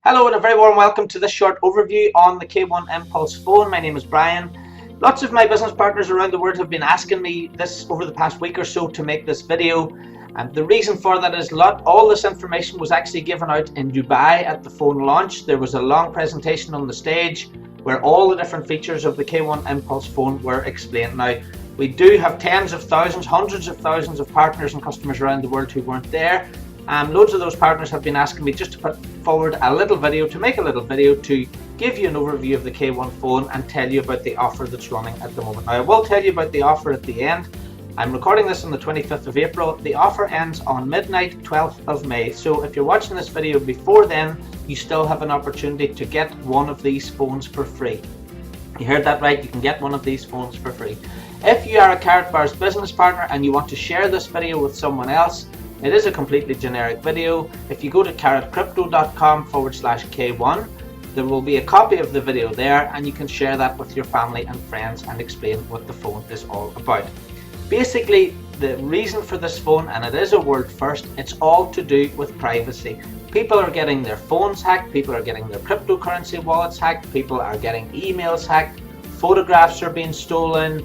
Hello and a very warm welcome to this short overview on the K1 Impulse phone. My name is Brian. Lots of my business partners around the world have been asking me this over the past week or so to make this video, and the reason for that is all this information was actually given out in Dubai at the phone launch. There was a long presentation on the stage where all the different features of the K1 Impulse phone were explained. Now, we do have tens of thousands, hundreds of thousands of partners and customers around the world who weren't there. Loads of those partners have been asking me just to put forward a little video, to give you an overview of the K1 phone and tell you about the offer that's running at the moment. Now, I will tell you about the offer at the end. I'm recording this on the 25th of April. The offer ends on midnight, 12th of May. So if you're watching this video before then, you still have an opportunity to get one of these phones for free. You heard that right, you can get one of these phones for free. If you are a Karatbars business partner and you want to share this video with someone else, it is a completely generic video. If you go to karatcrypto.com/K1, there will be a copy of the video there and you can share that with your family and friends and explain what the phone is all about. Basically, the reason for this phone, and it is a world first, it's all to do with privacy. People are getting their phones hacked, people are getting their cryptocurrency wallets hacked, people are getting emails hacked, photographs are being stolen,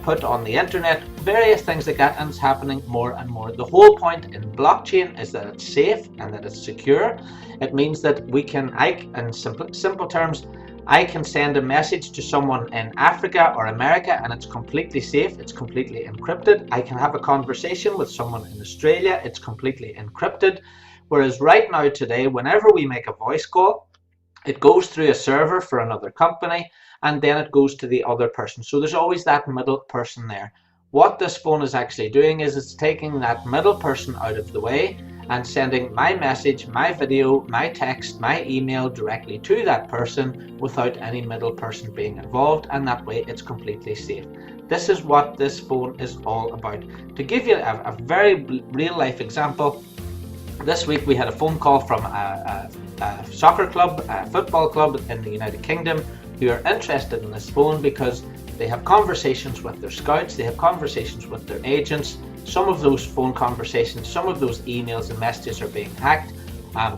put on the internet, various things like that, and it's happening more and more. The whole point in blockchain is that it's safe and that it's secure. It means that in simple terms, I can send a message to someone in Africa or America and it's completely safe, it's completely encrypted. I can have a conversation with someone in Australia, it's completely encrypted. Whereas right now today, whenever we make a voice call, it goes through a server for another company and then it goes to the other person. So there's always that middle person there. What this phone is actually doing is it's taking that middle person out of the way and sending my message, my video, my text, my email directly to that person without any middle person being involved, and that way it's completely safe. This is what this phone is all about. To give you a very real life example, this week we had a phone call from a soccer club, a football club in the United Kingdom, who are interested in this phone because they have conversations with their scouts, they have conversations with their agents. Some of those phone conversations, some of those emails and messages are being hacked.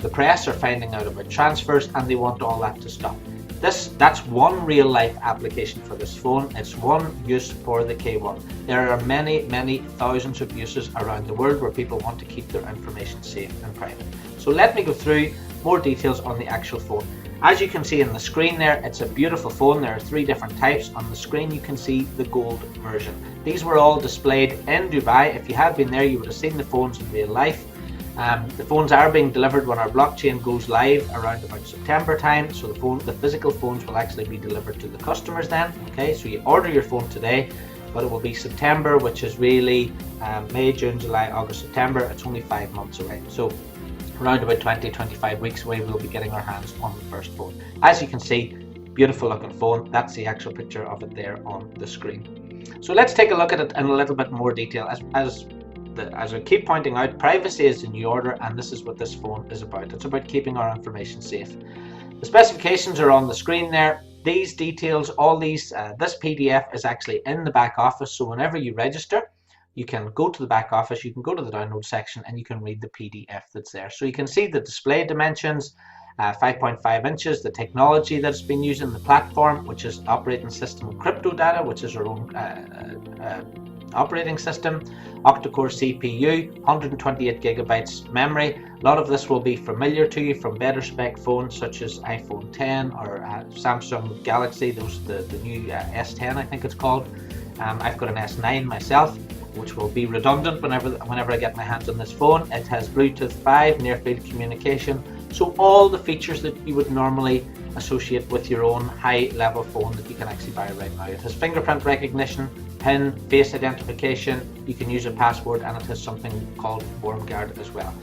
The press are finding out about transfers and they want all that to stop. That's one real life application for this phone. It's one use for the K1. There are many thousands of uses around the world where people want to keep their information safe and private. So let me go through more details on the actual phone. As you can see on the screen there, it's a beautiful phone. There are three different types. On the screen you can see the gold version. These were all displayed in Dubai. If you had been there, you would have seen the phones in real life. The phones are being delivered when our blockchain goes live around about September time. So the physical phones will actually be delivered to the customers then. Okay, so you order your phone today, but it will be September, which is really May, June, July, August, September. It's only 5 months away. So around about 20-25 weeks away, we'll be getting our hands on the first phone. As you can see, beautiful looking phone. That's the actual picture of it there on the screen. So let's take a look at it in a little bit more detail. As I keep pointing out, privacy is the new order, and this is what this phone is about. It's about keeping our information safe. The specifications are on the screen there. These details, all these, this PDF is actually in the back office. So whenever you register, you can go to the back office, you can go to the download section and you can read the PDF that's there. So you can see the display dimensions, 5.5 inches, the technology that's been used in the platform, which is operating system crypto data, which is our own operating system, octa-core CPU, 128 gigabytes memory. A lot of this will be familiar to you from better spec phones such as iPhone 10 or Samsung Galaxy, the new S10 I think it's called. I've got an S9 myself, which will be redundant whenever I get my hands on this phone. It has Bluetooth 5, near field communication, so all the features that you would normally associate with your own high level phone that you can actually buy right now. It has fingerprint recognition, PIN, face identification, you can use a password, and it has something called WarmGuard as well.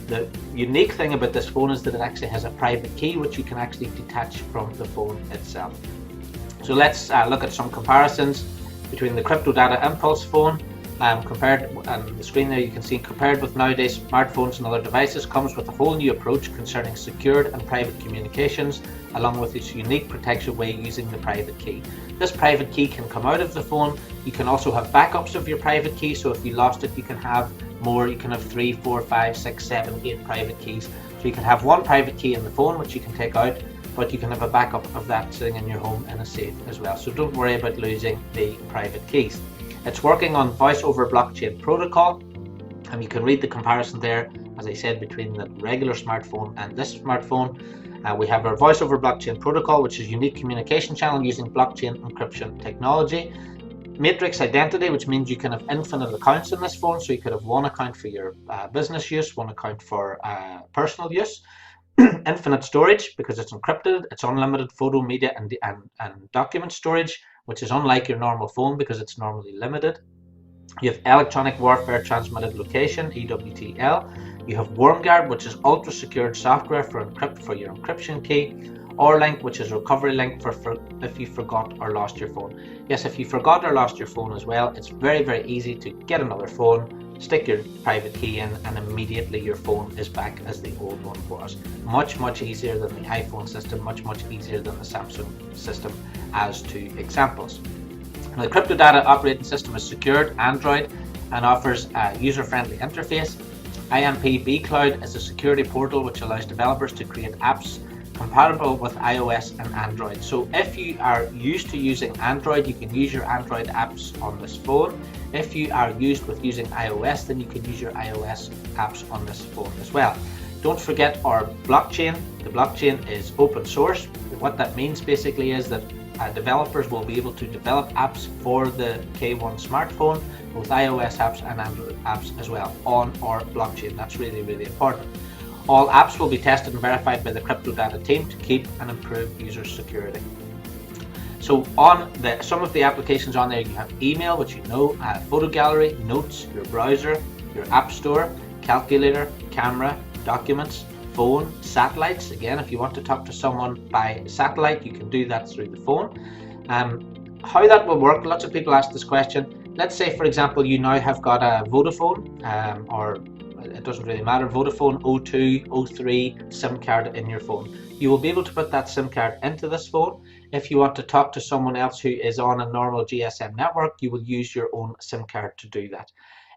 The unique thing about this phone is that it actually has a private key which you can actually detach from the phone itself. So let's look at some comparisons between the Crypto Data Impulse phone. Compared on the screen there, you can see compared with nowadays smartphones and other devices, comes with a whole new approach concerning secured and private communications, along with its unique protection way using the private key. This private key can come out of the phone. You can also have backups of your private key, so if you lost it, you can have more. You can have 3, 4, 5, 6, 7, 8 private keys. So you can have one private key in the phone, which you can take out, but you can have a backup of that sitting in your home in a safe as well. So don't worry about losing the private keys. It's working on voice over blockchain protocol, and you can read the comparison there, as I said, between the regular smartphone and this smartphone. We have our voice over blockchain protocol, which is a unique communication channel using blockchain encryption technology. Matrix identity, which means you can have infinite accounts in this phone, so you could have one account for your business use, one account for personal use. Infinite storage, because it's encrypted. It's unlimited photo, media, and document storage, which is unlike your normal phone because it's normally limited. You have electronic warfare transmitted location, EWTL. You have WormGuard, which is ultra secured software for your encryption key. ORLink, which is a recovery link for if you forgot or lost your phone. Yes, if you forgot or lost your phone as well, it's very, very easy to get another phone, stick your private key in, and immediately your phone is back as the old one was. Much, much easier than the iPhone system, much, much easier than the Samsung system, as two examples. Now, the crypto data operating system is secured Android and offers a user-friendly interface. IMP bCloud is a security portal which allows developers to create apps compatible with iOS and Android. So if you are used to using Android, you can use your Android apps on this phone. If you are used with using iOS, then you can use your iOS apps on this phone as well. Don't forget our blockchain. The blockchain is open source. What that means basically is that developers will be able to develop apps for the K1 smartphone, both iOS apps and Android apps as well, on our blockchain. That's really, really important. All apps will be tested and verified by the crypto data team to keep and improve user security. So on some of the applications on there, you have email, which you know, photo gallery, notes, your browser, your app store, calculator, camera, documents, phone, satellites. Again, if you want to talk to someone by satellite, you can do that through the phone. How that will work, lots of people ask this question. Let's say, for example, you now have got a Vodafone, or it doesn't really matter, Vodafone O2, O3 SIM card in your phone. You will be able to put that SIM card into this phone. If you want to talk to someone else who is on a normal GSM network, you will use your own SIM card to do that.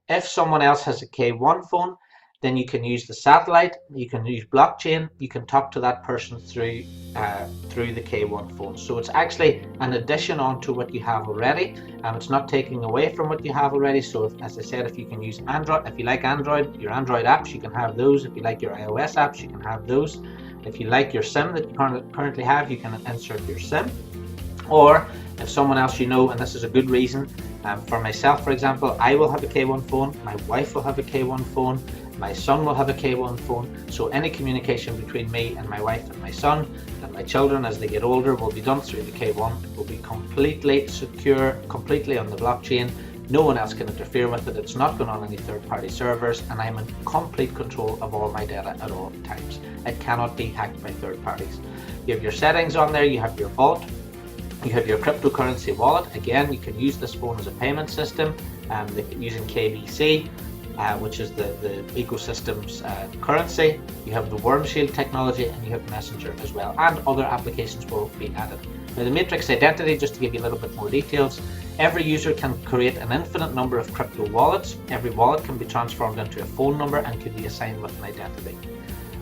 If someone else has a K1 phone, then you can use the satellite, you can use blockchain, you can talk to that person through the K1 phone. So it's actually an addition onto what you have already. It's not taking away from what you have already. So as I said, if you can use Android, if you like Android, your Android apps, you can have those. If you like your iOS apps, you can have those. If you like your SIM that you currently have, you can insert your SIM. Or if someone else you know, and this is a good reason, for myself, for example, I will have a K1 phone, my wife will have a K1 phone, my son will have a K1 phone, so any communication between me and my wife and my son and my children as they get older will be done through the K1. It will be completely secure, completely on the blockchain. No one else can interfere with it. It's not going on any third-party servers, and I'm in complete control of all my data at all times. It cannot be hacked by third parties. You have your settings on there, you have your vault, you have your cryptocurrency wallet. Again, you can use this phone as a payment system using KBC. Which is the ecosystem's currency. You have the Worm Shield technology, and you have Messenger as well, and other applications will be added. Now, the Matrix identity, just to give you a little bit more details, every user can create an infinite number of crypto wallets. Every wallet can be transformed into a phone number and can be assigned with an identity.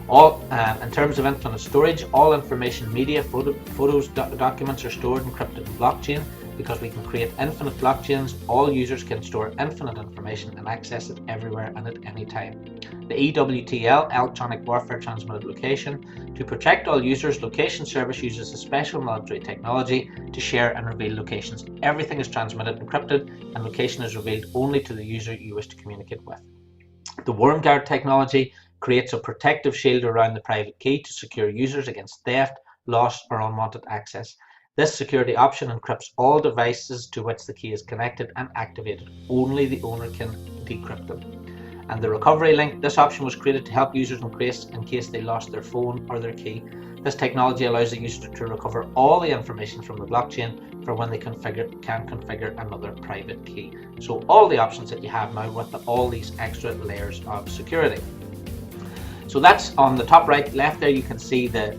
In terms of infinite storage, all information, media, photos, documents are stored encrypted in blockchain. Because we can create infinite blockchains, all users can store infinite information and access it everywhere and at any time. The EWTL, Electronic Warfare Transmitted Location, to protect all users, location service uses a special military technology to share and reveal locations. Everything is transmitted encrypted, and location is revealed only to the user you wish to communicate with. The WormGuard technology creates a protective shield around the private key to secure users against theft, loss, or unwanted access. This security option encrypts all devices to which the key is connected and activated. Only the owner can decrypt them. And the recovery link, this option was created to help users in case they lost their phone or their key. This technology allows the user to recover all the information from the blockchain for when they can configure another private key. So all the options that you have now with all these extra layers of security. So that's on the top right left there. You can see the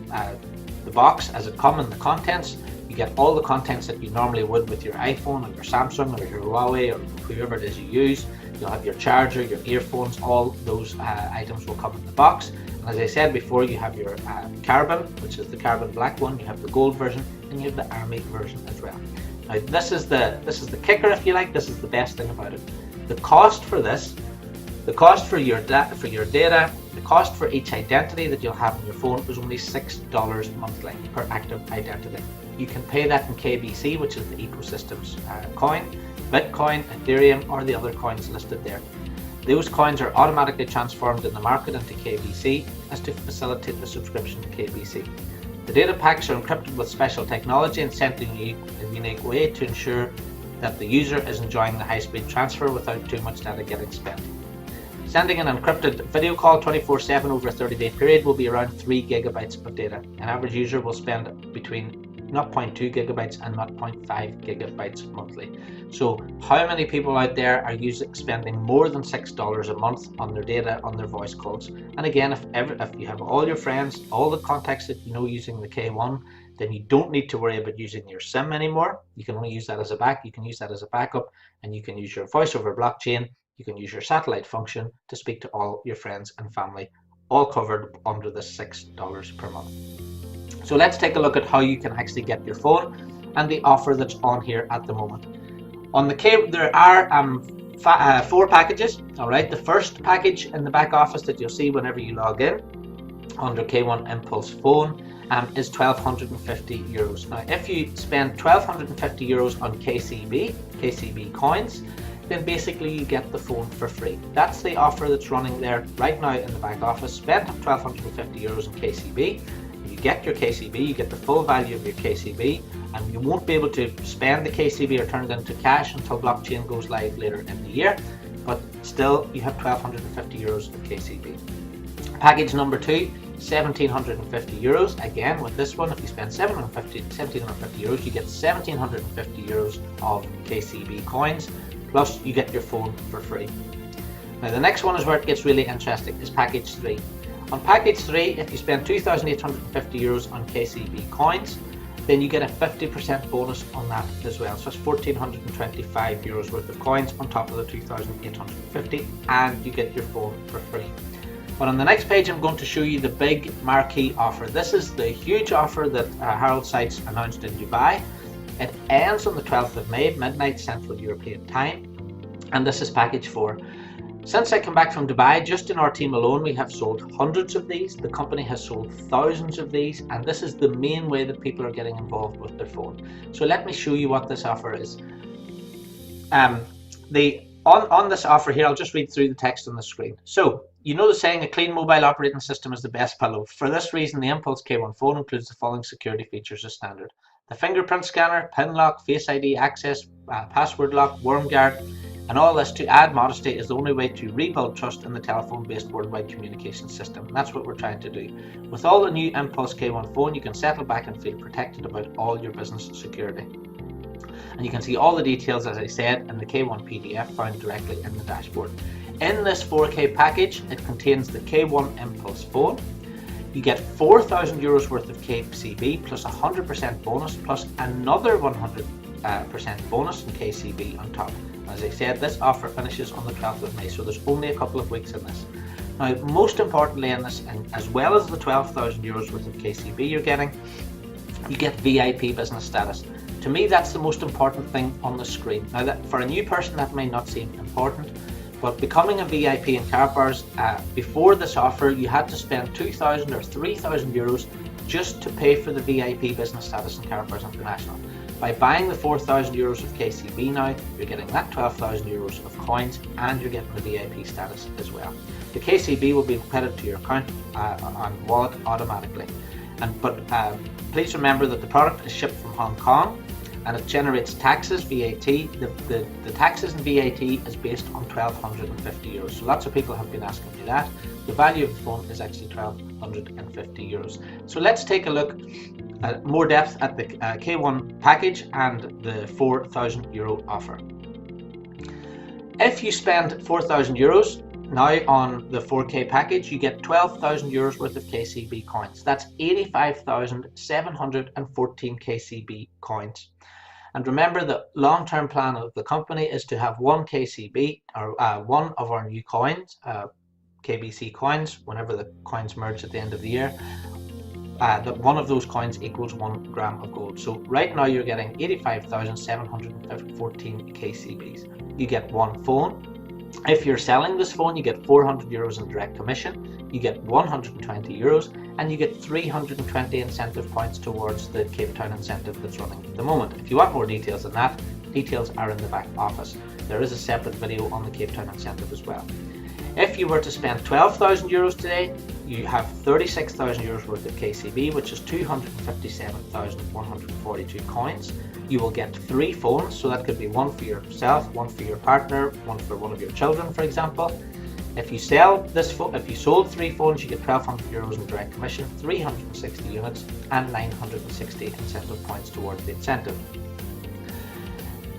box as it comes in the contents. You get all the contents that you normally would with your iPhone or your Samsung or your Huawei or whoever it is you use. You'll have your charger, your earphones, all those items will come in the box. And as I said before, you have your carbon, which is the carbon black one, you have the gold version, and you have the army version as well. Now this is the kicker, if you like. This is the best thing about it. The cost for this, the cost for your data, the cost for each identity that you'll have on your phone is only $6 monthly per active identity. You can pay that in KBC, which is the ecosystem's coin, Bitcoin, Ethereum, or the other coins listed there. Those coins are automatically transformed in the market into KBC as to facilitate the subscription to KBC. The data packs are encrypted with special technology and sent in a unique way to ensure that the user is enjoying the high-speed transfer without too much data getting spent. Sending an encrypted video call 24/7 over a 30-day period will be around 3 gigabytes of data. An average user will spend between 0.2 gigabytes and 0.5 gigabytes monthly. So how many people out there are spending more than $6 a month on their data, on their voice calls? And again, if you have all your friends, all the contacts that you know using the K1, then you don't need to worry about using your SIM anymore. You can only use that as a backup, and you can use your voice over blockchain. You can use your satellite function to speak to all your friends and family, all covered under the $6 per month. So let's take a look at how you can actually get your phone and the offer that's on here at the moment. On the K, there are 4 packages. All right, the first package in the back office that you'll see whenever you log in under K1 Impulse Phone is €1,250. Now, if you spend €1,250 on KCB coins, then basically you get the phone for free. That's the offer that's running there right now in the back office. Spend €1,250 in KCB. You get your KCB, you get the full value of your KCB, and you won't be able to spend the KCB or turn it into cash until blockchain goes live later in the year, but still you have €1,250 of KCB. Package number 2, €1,750. Again, with this one, if you spend €1,750, you get €1,750 of KCB coins, plus you get your phone for free. Now the next one is where it gets really interesting, is package 3. On package 3, if you spend €2,850 on KCB coins, then you get a 50% bonus on that as well. So it's €1,425 worth of coins on top of the 2,850, and you get your phone for free. But on the next page, I'm going to show you the big marquee offer. This is the huge offer that Harold Sites announced in Dubai. It ends on the 12th of May, midnight Central European time, and this is package 4. Since I came back from Dubai, just in our team alone, we have sold hundreds of these. The company has sold thousands of these, and this is the main way that people are getting involved with their phone. So let me show you what this offer is. On this offer here, I'll just read through the text on the screen. So, you know the saying, a clean mobile operating system is the best pillow. For this reason, the Impulse K1 phone includes the following security features as standard: the fingerprint scanner, PIN lock, Face ID access, password lock, worm guard. And all this, to add modesty, is the only way to rebuild trust in the telephone-based worldwide communication system. And that's what we're trying to do. With all the new Impulse K1 phone, you can settle back and feel protected about all your business security. And you can see all the details, as I said, in the K1 PDF found directly in the dashboard. In this 4K package, it contains the K1 Impulse phone. You get €4,000 worth of KCB plus 100% bonus plus another 100% bonus in KCB on top. As I said, this offer finishes on the 12th of May, so there's only a couple of weeks in this. Now, most importantly in this, and as well as the €12,000 worth of KCB you're getting, you get VIP business status. To me, that's the most important thing on the screen. Now, that for a new person, that may not seem important, but becoming a VIP in Karatbars, before this offer, you had to spend €2,000 or €3,000 just to pay for the VIP business status in Karatbars International. By buying the €4,000 of KCB now, you're getting that €12,000 of coins, and you're getting the VIP status as well. The KCB will be credited to your account and wallet automatically. But please remember that the product is shipped from Hong Kong, and it generates taxes, VAT. The taxes and VAT is based on €1,250. So lots of people have been asking me that. The value of the phone is actually €1,250. So let's take a look at more depth at the K1 package and the €4,000 offer. If you spend €4,000 now on the 4K package, you get €12,000 worth of KCB coins. That's 85,714 KCB coins. And remember, the long-term plan of the company is to have one KCB, or one of our new coins, KBC coins, whenever the coins merge at the end of the year, that one of those coins equals 1 gram of gold. So right now you're getting 85,714 KCBs. You get one phone. If you're selling this phone, you get 400 euros in direct commission, you get 120 euros, and you get 320 incentive points towards the Cape Town incentive that's running at the moment. If you want more details than that, details are in the back office. There is a separate video on the Cape Town incentive as well. If you were to spend 12,000 euros today, you have 36,000 euros worth of KCB, which is 257,142 coins. You will get 3 phones, so that could be one for yourself, one for your partner, one for one of your children, for example. If you sell this phone, if you sold 3 phones, you get 1,200 euros in direct commission, 360 units, and 960 incentive points towards the incentive.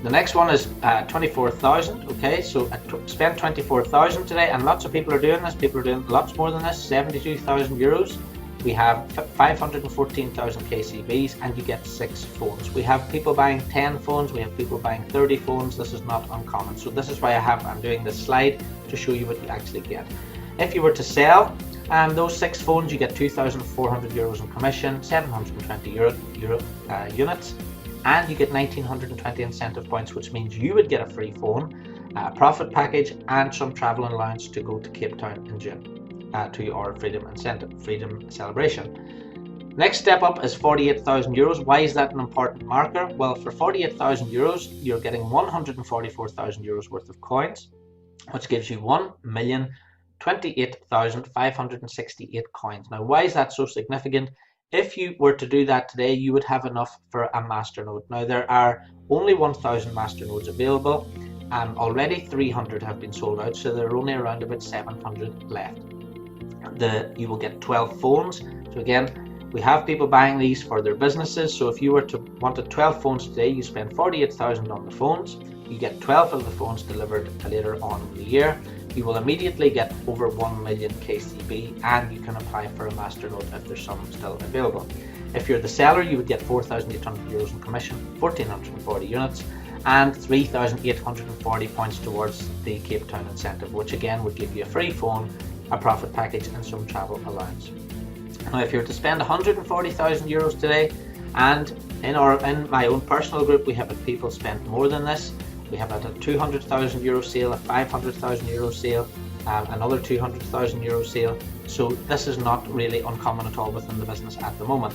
The next one is 24,000. Okay, so spend 24,000 today, and lots of people are doing this. People are doing lots more than this. 72,000 euros. We have 514,000 KCBs, and you get 6 phones. We have people buying 10 phones. We have people buying 30 phones. This is not uncommon. So this is why I'm doing this slide to show you what you actually get. If you were to sell those 6 phones, you get 2,400 euros in commission, 720 units. And you get 1,920 incentive points, which means you would get a free phone, a profit package, and some travel and lounge to go to Cape Town in June to our freedom celebration. Next step up is 48,000 euros. Why is that an important marker? Well, for 48,000 euros, you're getting 144,000 euros worth of coins, which gives you 1,028,568 coins. Now, why is that so significant? If you were to do that today, you would have enough for a masternode. Now, there are only 1,000 masternodes available. Already 300 have been sold out, so there are only around about 700 left. You will get 12 phones. So again, we have people buying these for their businesses. So if you were to wanted 12 phones today, you spend 48,000 on the phones. You get 12 of the phones delivered later on in the year. You will immediately get over 1 million KCB, and you can apply for a masternode if there's some still available. If you're the seller, you would get 4,800 euros in commission, 1,440 units, and 3,840 points towards the Cape Town incentive, which again would give you a free phone, a profit package, and some travel allowance. Now, if you're to spend 140,000 euros today, and in my own personal group, we have had people spend more than this. We have had a 200,000 euro sale, a 500,000 euro sale, another 200,000 euro sale. So this is not really uncommon at all within the business at the moment.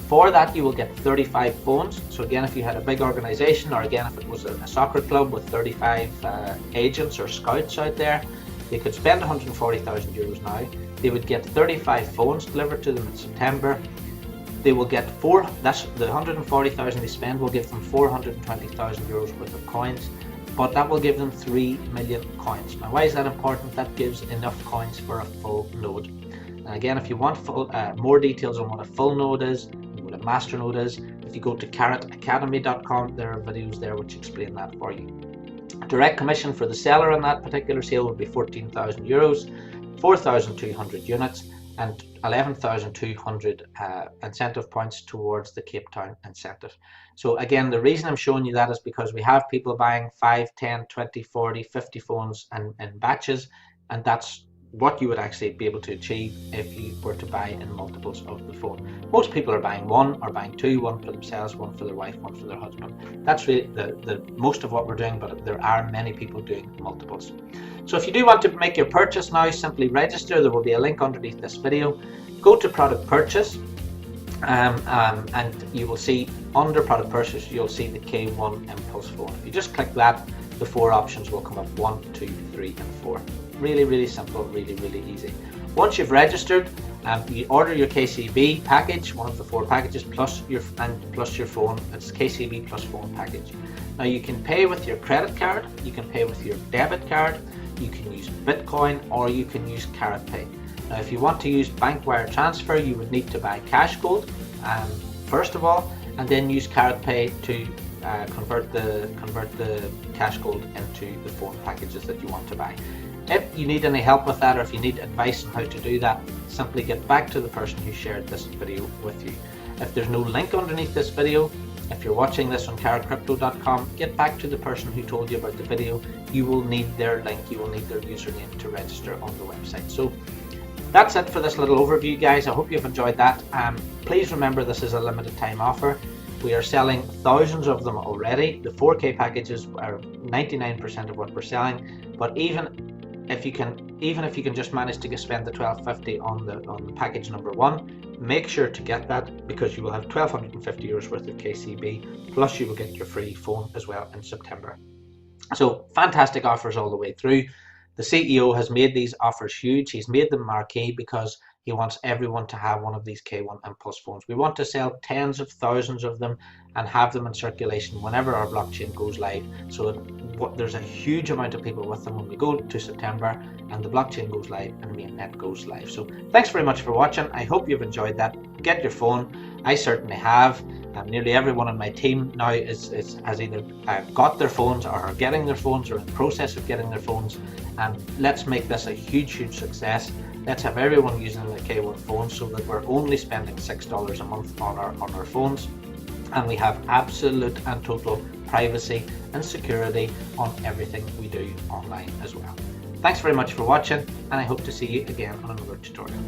For that, you will get 35 phones. So again, if you had a big organization, or again, if it was a soccer club with 35 agents or scouts out there, they could spend 140,000 euros now. They would get 35 phones delivered to them in September. They will get that's the 140,000 they spend will give them 420,000 euros worth of coins, but that will give them 3 million coins. Now, why is that important? That gives enough coins for a full node. And again, if you want more details on what a full node is, what a master node is, if you go to karatacademy.com, there are videos there which explain that for you. Direct commission for the seller on that particular sale would be 14,000 euros, 4,200 units, and 11,200 incentive points towards the Cape Town incentive. So again, the reason I'm showing you that is because we have people buying 5, 10, 20, 40, 50 phones in batches, and that's what you would actually be able to achieve if you were to buy in multiples of the phone. Most people are buying 1 or buying 2, 1 for themselves, 1 for their wife, 1 for their husband. That's really the most of what we're doing, but there are many people doing multiples. So if you do want to make your purchase now, simply register. There will be a link underneath this video. Go to product purchase, and you will see under product purchase, you'll see the K1 Impulse phone. If you just click that, the 4 options will come up: 1, 2, 3, and 4. Really, really simple, really, really easy. Once you've registered, you order your KCB package, one of the 4 packages, plus your phone. It's KCB plus phone package. Now, you can pay with your credit card, you can pay with your debit card, you can use Bitcoin, or you can use Karatpay. Now, if you want to use bank wire transfer, you would need to buy cash gold first of all, and then use Karatpay to convert the cash gold into the phone packages that you want to buy. If you need any help with that, or if you need advice on how to do that, simply get back to the person who shared this video with you. If there's no link underneath this video, If you're watching this on karatcrypto.com, get back to the person who told you about the video. You will need their link, you will need their username to register on the website. So that's it for this little overview, guys. I hope you've enjoyed that. Please remember, this is a limited time offer. We are selling thousands of them already. The 4K packages are 99% of what we're selling, but even if you can just manage to spend the $12.50 on the package number 1, make sure to get that, because you will have 1,250 euros worth of KCB, plus you will get your free phone as well in September. So fantastic offers all the way through. The CEO has made these offers huge. He's made them marquee because he wants everyone to have one of these K1 and Plus phones. We want to sell tens of thousands of them and have them in circulation whenever our blockchain goes live. So there's a huge amount of people with them when we go to September and the blockchain goes live and mainnet goes live. So thanks very much for watching. I hope you've enjoyed that. Get your phone. I certainly have. Nearly everyone on my team now has either got their phones or are getting their phones or in the process of getting their phones. And let's make this a huge success. Let's have everyone using the K1 phones so that we're only spending $6 a month on our phones, and we have absolute and total privacy and security on everything we do online as well. Thanks very much for watching, and I hope to see you again on another tutorial.